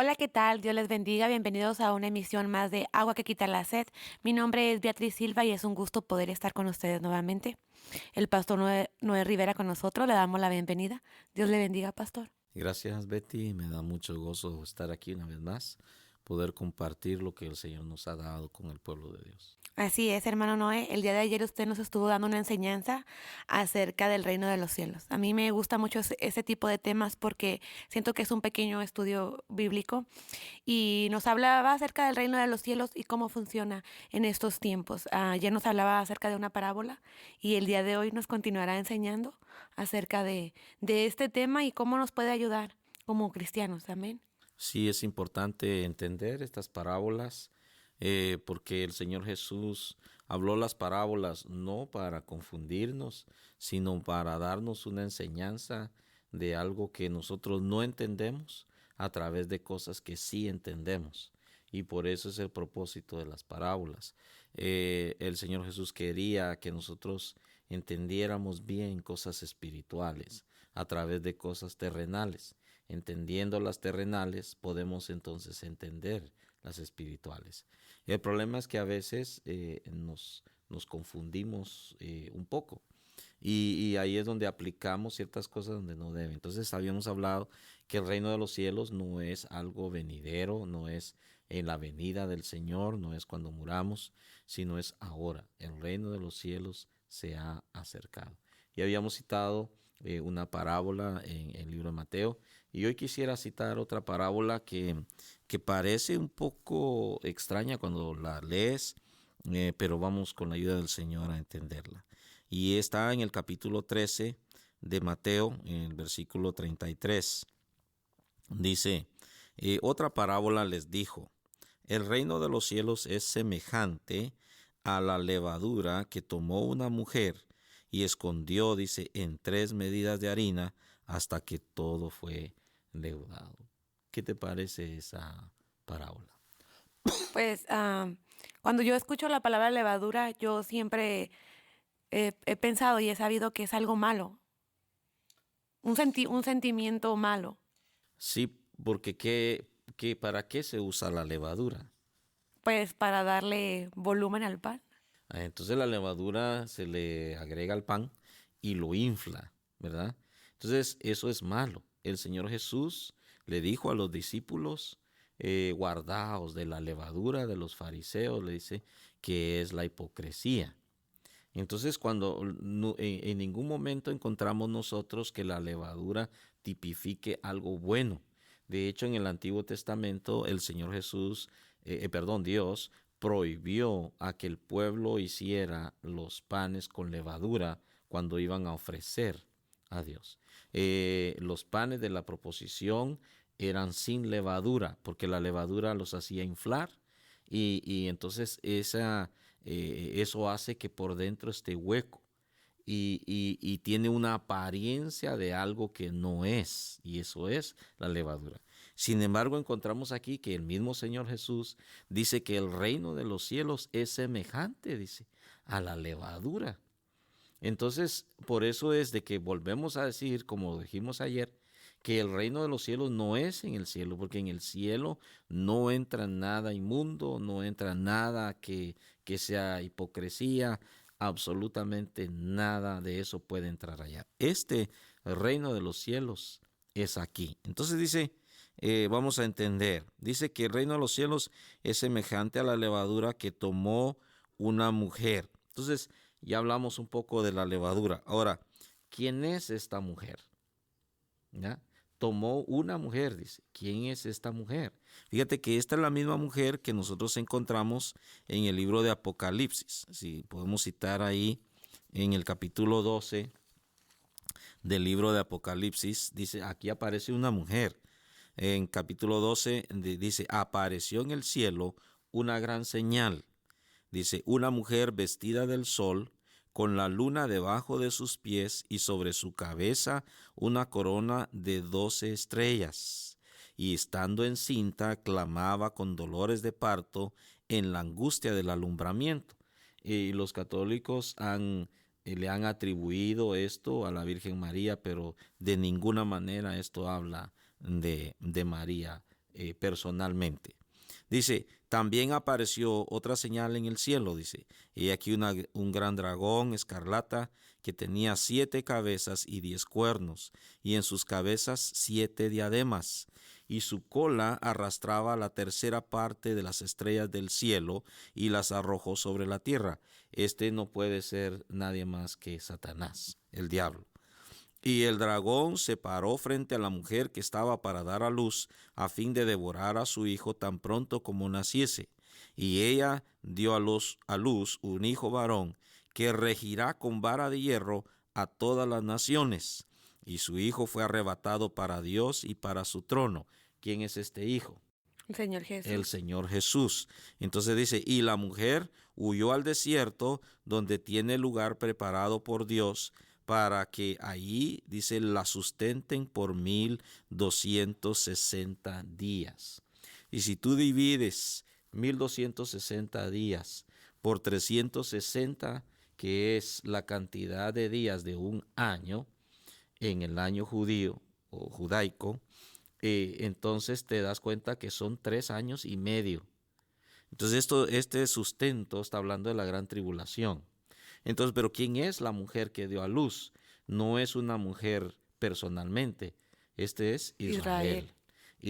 Hola, ¿qué tal? Dios les bendiga. Bienvenidos a una emisión más de Agua que quita la sed. Mi nombre es Beatriz Silva y es un gusto poder estar con ustedes nuevamente. El pastor Noé Rivera con nosotros, le damos la bienvenida. Dios le bendiga, pastor. Gracias, Betty. Me da mucho gozo estar aquí una vez más, poder compartir lo que el Señor nos ha dado con el pueblo de Dios. Así es, hermano Noé. El día de ayer usted nos estuvo dando una enseñanza acerca del reino de los cielos. A mí me gusta mucho ese tipo de temas porque siento que es un pequeño estudio bíblico y nos hablaba acerca del reino de los cielos y cómo funciona en estos tiempos. Ya nos hablaba acerca de una parábola y el día de hoy nos continuará enseñando acerca de este tema y cómo nos puede ayudar como cristianos. Amén. Sí, es importante entender estas parábolas porque el Señor Jesús habló las parábolas no para confundirnos, sino para darnos una enseñanza de algo que nosotros no entendemos a través de cosas que sí entendemos. Y por eso es el propósito de las parábolas. El Señor Jesús quería que nosotros entendiéramos bien cosas espirituales a través de cosas terrenales. Entendiendo las terrenales, podemos entonces entender las espirituales. El problema es que a veces nos confundimos un poco. Y ahí es donde aplicamos ciertas cosas donde no deben. Entonces habíamos hablado que el reino de los cielos no es algo venidero, no es en la venida del Señor, no es cuando muramos, sino es ahora. El reino de los cielos se ha acercado. Y habíamos citado una parábola en el libro de Mateo. Y hoy quisiera citar otra parábola que parece un poco extraña cuando la lees, pero vamos con la ayuda del Señor a entenderla. Y está en el capítulo 13 de Mateo, en el versículo 33. Dice, otra parábola les dijo, el reino de los cielos es semejante a la levadura que tomó una mujer y escondió, dice, en 3 medidas de harina hasta que todo fue leudado. ¿Qué te parece esa parábola? Pues cuando yo escucho la palabra levadura, yo siempre he pensado y he sabido que es algo malo, un sentimiento malo. Sí, porque ¿para qué se usa la levadura? Pues para darle volumen al pan. Entonces la levadura se le agrega al pan y lo infla, ¿verdad? Entonces eso es malo. El Señor Jesús le dijo a los discípulos, guardaos de la levadura de los fariseos, le dice que es la hipocresía. Entonces cuando en ningún momento encontramos nosotros que la levadura tipifique algo bueno. De hecho, en el Antiguo Testamento, el Señor Jesús, Dios, prohibió a que el pueblo hiciera los panes con levadura cuando iban a ofrecer a Dios. Los panes de la proposición eran sin levadura, porque la levadura los hacía inflar y entonces eso hace que por dentro esté hueco y tiene una apariencia de algo que no es, y eso es la levadura. Sin embargo, encontramos aquí que el mismo Señor Jesús dice que el reino de los cielos es semejante, dice, a la levadura. Entonces, por eso es de que volvemos a decir, como dijimos ayer, que el reino de los cielos no es en el cielo, porque en el cielo no entra nada inmundo, no entra nada que sea hipocresía, absolutamente nada de eso puede entrar allá. Este reino de los cielos es aquí. Entonces dice, vamos a entender, dice que el reino de los cielos es semejante a la levadura que tomó una mujer. Entonces, ya hablamos un poco de la levadura. Ahora, ¿quién es esta mujer? ¿Ya? Tomó una mujer, dice. ¿Quién es esta mujer? Fíjate que esta es la misma mujer que nosotros encontramos en el libro de Apocalipsis. Si podemos citar ahí en el capítulo 12 del libro de Apocalipsis, dice, aquí aparece una mujer. En capítulo 12 dice, apareció en el cielo una gran señal. Dice, una mujer vestida del sol, con la luna debajo de sus pies y sobre su cabeza una corona de 12 estrellas. Y estando encinta, clamaba con dolores de parto en la angustia del alumbramiento. Y los católicos le han atribuido esto a la Virgen María, pero de ninguna manera esto habla de María personalmente. Dice, también apareció otra señal en el cielo, dice, y aquí un gran dragón escarlata que tenía 7 cabezas y 10 cuernos, y en sus cabezas 7 diademas, y su cola arrastraba la tercera parte de las estrellas del cielo y las arrojó sobre la tierra. Este no puede ser nadie más que Satanás, el diablo. Y el dragón se paró frente a la mujer que estaba para dar a luz, a fin de devorar a su hijo tan pronto como naciese. Y ella dio a luz un hijo varón, que regirá con vara de hierro a todas las naciones. Y su hijo fue arrebatado para Dios y para su trono. ¿Quién es este hijo? El Señor El Jesús. Señor Jesús. Entonces dice, y la mujer huyó al desierto, donde tiene lugar preparado por Dios, para que allí, dice, la sustenten por 1260 días. Y si tú divides 1260 días por 360, que es la cantidad de días de un año, en el año judío o judaico, entonces te das cuenta que son 3 años y medio. Entonces este sustento está hablando de la gran tribulación. Entonces, pero ¿quién es la mujer que dio a luz? No es una mujer personalmente, este es Israel. Israel.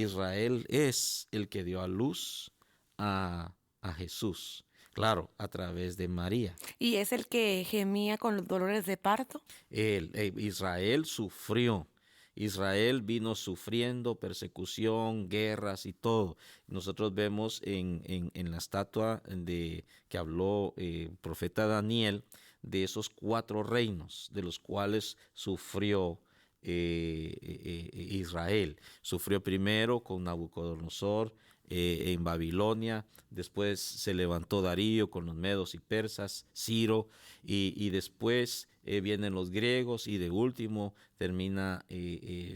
Israel es el que dio a luz a Jesús, claro, a través de María. Y es el que gemía con los dolores de parto. Israel sufrió. Israel vino sufriendo persecución, guerras y todo. Nosotros vemos en la estatua que habló el profeta Daniel de esos 4 reinos de los cuales sufrió Israel. Sufrió primero con Nabucodonosor en Babilonia, después se levantó Darío con los medos y persas, Ciro, y después vienen los griegos y de último termina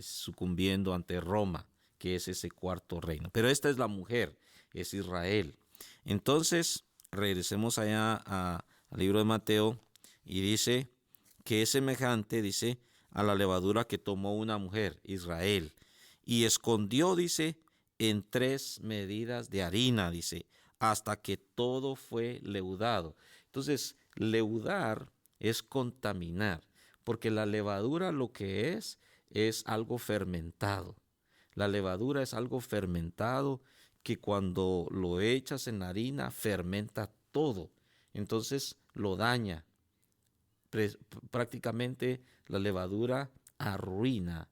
sucumbiendo ante Roma, que es ese 4 reino. Pero esta es la mujer, es Israel. Entonces, regresemos allá al libro de Mateo y dice que es semejante, dice, a la levadura que tomó una mujer, Israel, y escondió, dice, en 3 medidas de harina, dice, hasta que todo fue leudado. Entonces, leudar es contaminar, porque la levadura lo que es algo fermentado. La levadura es algo fermentado que cuando lo echas en la harina fermenta todo, entonces lo daña. Prácticamente la levadura arruina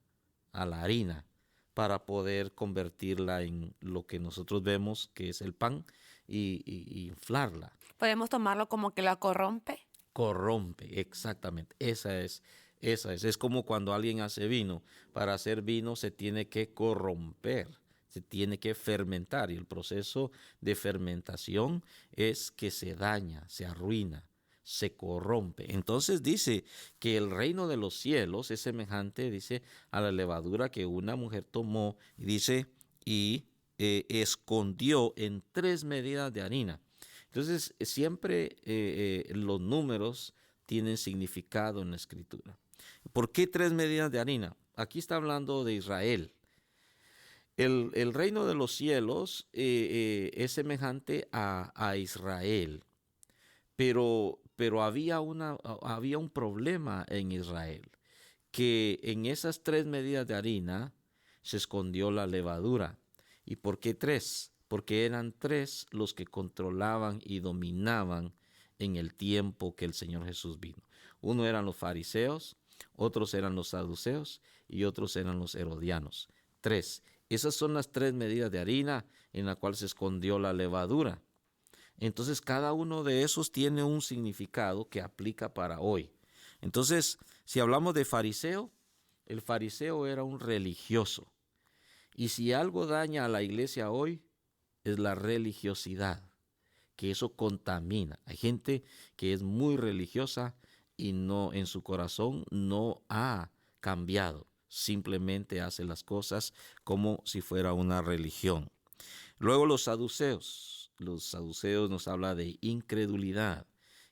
a la harina para poder convertirla en lo que nosotros vemos que es el pan y inflarla. Podemos tomarlo como que la corrompe. Corrompe, exactamente. Esa es. Es como cuando alguien hace vino. Para hacer vino se tiene que corromper, se tiene que fermentar. Y el proceso de fermentación es que se daña, se arruina, se corrompe. Entonces dice que el reino de los cielos es semejante, dice, a la levadura que una mujer tomó, y dice, y escondió en 3 medidas de harina. Entonces, siempre los números tienen significado en la escritura. ¿Por qué 3 medidas de harina? Aquí está hablando de Israel. El reino de los cielos es semejante a Israel, pero había un problema en Israel, que en esas 3 medidas de harina se escondió la levadura. ¿Y por qué 3? Porque eran 3 los que controlaban y dominaban en el tiempo que el Señor Jesús vino. Uno eran los fariseos, otros eran los saduceos y otros eran los herodianos. 3. Esas son las 3 medidas de harina en la cual se escondió la levadura. Entonces cada uno de esos tiene un significado que aplica para hoy. Entonces, si hablamos de fariseo, el fariseo era un religioso. Y si algo daña a la iglesia hoy, es la religiosidad, que eso contamina. Hay gente que es muy religiosa y no, en su corazón no ha cambiado. Simplemente hace las cosas como si fuera una religión. Luego los saduceos. Los saduceos nos habla de incredulidad,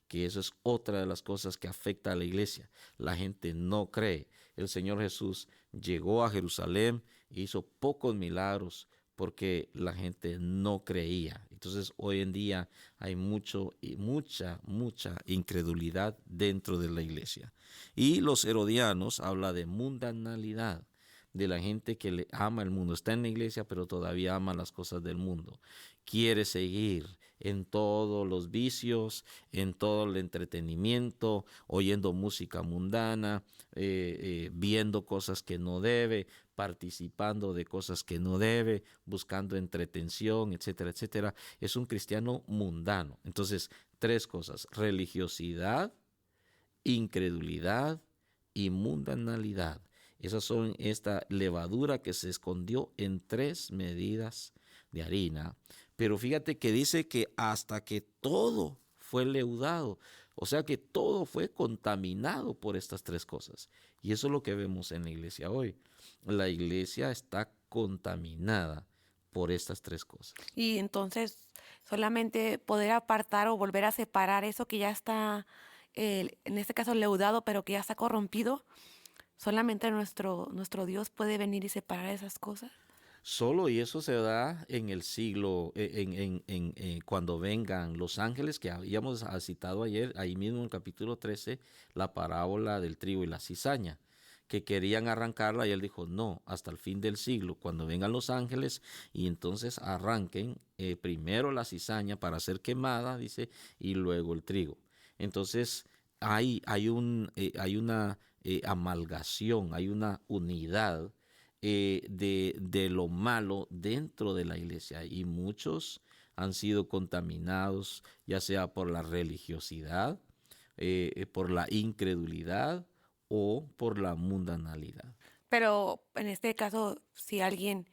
que eso es otra de las cosas que afecta a la iglesia. La gente no cree. El Señor Jesús llegó a Jerusalén e hizo pocos milagros, porque la gente no creía. Entonces hoy en día hay mucha incredulidad dentro de la iglesia. Y los herodianos habla de mundanalidad, de la gente que le ama el mundo. Está en la iglesia, pero todavía ama las cosas del mundo. Quiere seguir en todos los vicios, en todo el entretenimiento, oyendo música mundana, viendo cosas que no debe, participando de cosas que no debe, buscando entretención, etcétera, etcétera. Es un cristiano mundano. Entonces, tres cosas: religiosidad, incredulidad y mundanalidad. Esas son esta levadura que se escondió en 3 medidas de harina. Pero fíjate que dice que hasta que todo fue leudado, o sea que todo fue contaminado por estas 3 cosas. Y eso es lo que vemos en la iglesia hoy. La iglesia está contaminada por estas 3 cosas. Y entonces solamente poder apartar o volver a separar eso que ya está, en este caso, leudado, pero que ya está corrompido, solamente nuestro Dios puede venir y separar esas cosas. Solo, y eso se da en el siglo, cuando vengan los ángeles, que habíamos citado ayer, ahí mismo en el capítulo 13, la parábola del trigo y la cizaña, que querían arrancarla, y él dijo: no, hasta el fin del siglo, cuando vengan los ángeles, y entonces arranquen primero la cizaña para ser quemada, dice, y luego el trigo. Entonces hay una amalgación, hay una unidad de lo malo dentro de la iglesia, y muchos han sido contaminados, ya sea por la religiosidad, por la incredulidad o por la mundanalidad. Pero en este caso, si alguien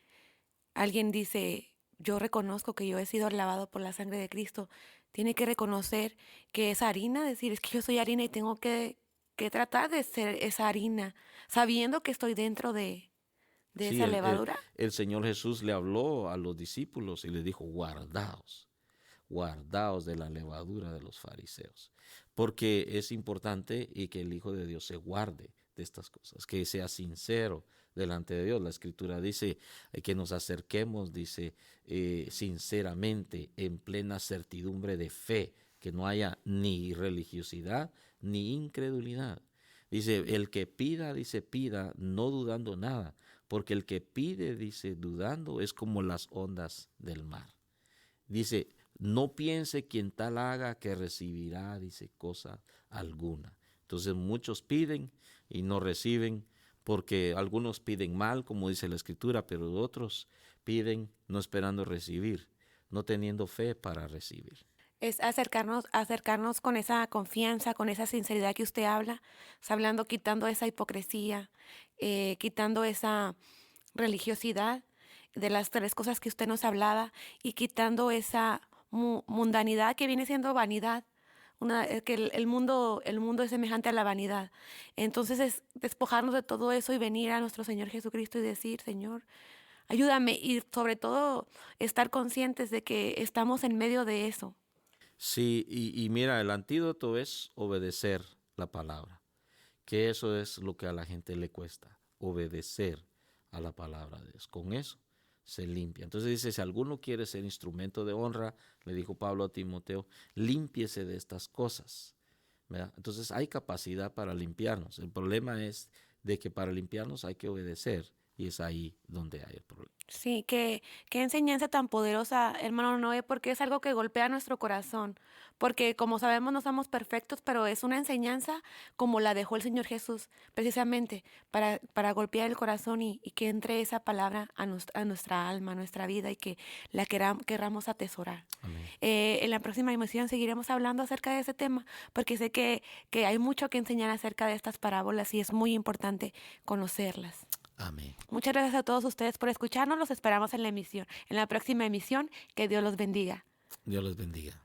dice, yo reconozco que yo he sido lavado por la sangre de Cristo, tiene que reconocer que es harina, decir, es que yo soy harina y tengo que tratar de ser esa harina, sabiendo que estoy dentro de Sí, esa levadura. el Señor Jesús le habló a los discípulos y les dijo: guardaos de la levadura de los fariseos, porque es importante y que el Hijo de Dios se guarde de estas cosas, que sea sincero delante de Dios. La Escritura dice que nos acerquemos, dice, sinceramente, en plena certidumbre de fe, que no haya ni religiosidad ni incredulidad. Dice, el que pida, dice, pida no dudando nada, porque el que pide, dice, dudando, es como las ondas del mar. Dice, no piense quien tal haga que recibirá, dice, cosa alguna. Entonces muchos piden y no reciben, porque algunos piden mal, como dice la Escritura, pero otros piden no esperando recibir, no teniendo fe para recibir. Es acercarnos con esa confianza, con esa sinceridad que usted habla, está hablando, quitando esa hipocresía, quitando esa religiosidad de las 3 cosas que usted nos hablaba, y quitando esa mundanidad que viene siendo vanidad. Que el mundo es semejante a la vanidad. Entonces es despojarnos de todo eso y venir a nuestro Señor Jesucristo y decir, Señor, ayúdame, y sobre todo estar conscientes de que estamos en medio de eso. Sí, y mira, el antídoto es obedecer la palabra, que eso es lo que a la gente le cuesta, obedecer a la palabra de Dios. Con eso se limpia. Entonces dice, si alguno quiere ser instrumento de honra, le dijo Pablo a Timoteo, límpiese de estas cosas, ¿verdad? Entonces hay capacidad para limpiarnos. El problema es de que para limpiarnos hay que obedecer, y es ahí donde hay el problema. Sí, qué enseñanza tan poderosa, hermano Noé, porque es algo que golpea nuestro corazón, porque como sabemos no somos perfectos, pero es una enseñanza como la dejó el Señor Jesús, precisamente para golpear el corazón, y que entre esa palabra a nuestra alma, a nuestra vida, y que la querramos atesorar. Amén. En la próxima emisión seguiremos hablando acerca de ese tema, porque sé que hay mucho que enseñar acerca de estas parábolas y es muy importante conocerlas. Amén. Muchas gracias a todos ustedes por escucharnos. Los esperamos en la próxima emisión. Que Dios los bendiga. Dios les bendiga.